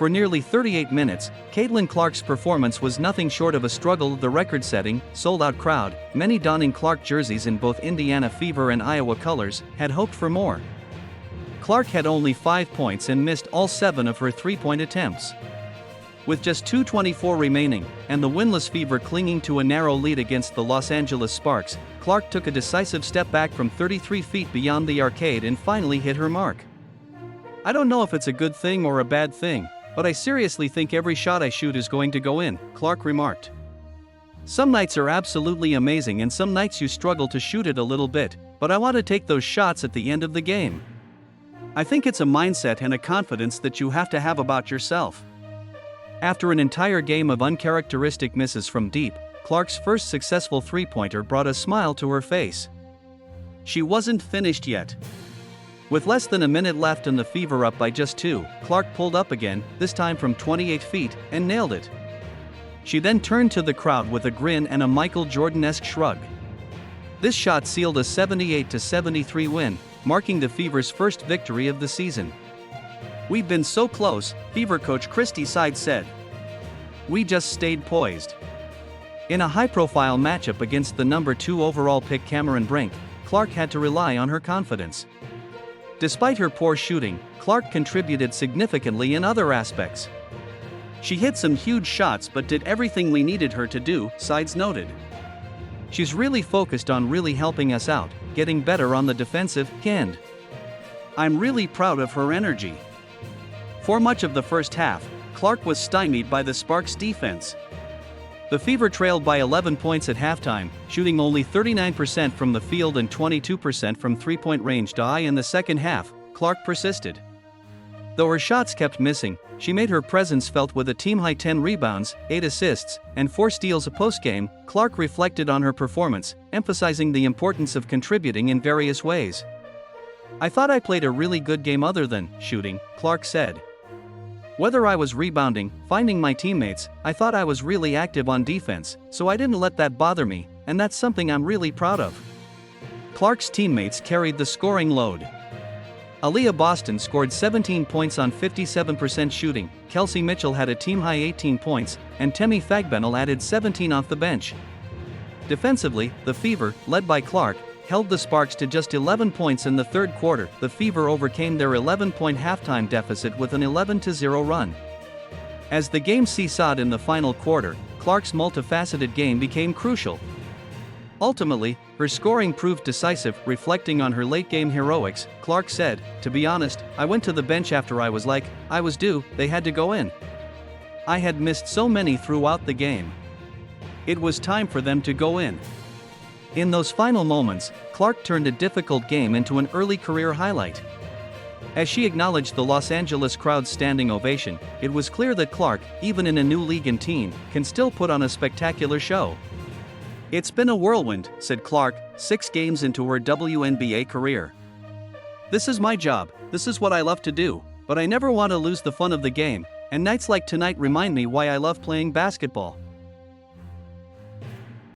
For nearly 38 minutes, Caitlin Clark's performance was nothing short of a struggle. The record-setting, sold-out crowd, many donning Clark jerseys in both Indiana Fever and Iowa colors, had hoped for more. Clark had only 5 points and missed all 7 of her three-point attempts. With just 2:24 remaining, and the winless Fever clinging to a narrow lead against the Los Angeles Sparks, Clark took a decisive step back from 33 feet beyond the arcade and finally hit her mark. "I don't know if it's a good thing or a bad thing, but I seriously think every shot I shoot is going to go in," Clark remarked. "Some nights are absolutely amazing and some nights you struggle to shoot it a little bit, but I want to take those shots at the end of the game. I think it's a mindset and a confidence that you have to have about yourself." After an entire game of uncharacteristic misses from deep, Clark's first successful three-pointer brought a smile to her face. She wasn't finished yet. With less than a minute left and the Fever up by just 2, Clark pulled up again, this time from 28 feet, and nailed it. She then turned to the crowd with a grin and a Michael Jordan-esque shrug. This shot sealed a 78-73 win, marking the Fever's first victory of the season. "We've been so close," Fever coach Christy Side said. "We just stayed poised." In a high-profile matchup against the number 2 overall pick Cameron Brink, Clark had to rely on her confidence. Despite her poor shooting, Clark contributed significantly in other aspects. "She hit some huge shots but did everything we needed her to do," Sides noted. "She's really focused on really helping us out, getting better on the defensive end. I'm really proud of her energy." For much of the first half, Clark was stymied by the Sparks' defense. The Fever trailed by 11 points at halftime, shooting only 39% from the field and 22% from three-point range. In the second half, Clark persisted. Though her shots kept missing, she made her presence felt with a team-high 10 rebounds, 8 assists, and 4 steals. Post-game, Clark reflected on her performance, emphasizing the importance of contributing in various ways. "I thought I played a really good game other than shooting," Clark said. "Whether I was rebounding, finding my teammates, I thought I was really active on defense, so I didn't let that bother me, and that's something I'm really proud of." Clark's teammates carried the scoring load. Aaliyah Boston scored 17 points on 57% shooting, Kelsey Mitchell had a team-high 18 points, and Temi Fagbenel added 17 off the bench. Defensively, the Fever, led by Clark, held the Sparks to just 11 points in the third quarter. The Fever overcame their 11-point halftime deficit with an 11-0 run. As the game seesawed in the final quarter, Clark's multifaceted game became crucial. Ultimately, her scoring proved decisive. Reflecting on her late-game heroics, Clark said, "To be honest, I went to the bench after I was like, I was due, they had to go in. I had missed so many throughout the game. It was time for them to go in." In those final moments, Clark turned a difficult game into an early career highlight. As she acknowledged the Los Angeles crowd's standing ovation, it was clear that Clark, even in a new league and team, can still put on a spectacular show. "It's been a whirlwind," said Clark, 6 games into her WNBA career. "This is my job, this is what I love to do, but I never want to lose the fun of the game, and nights like tonight remind me why I love playing basketball."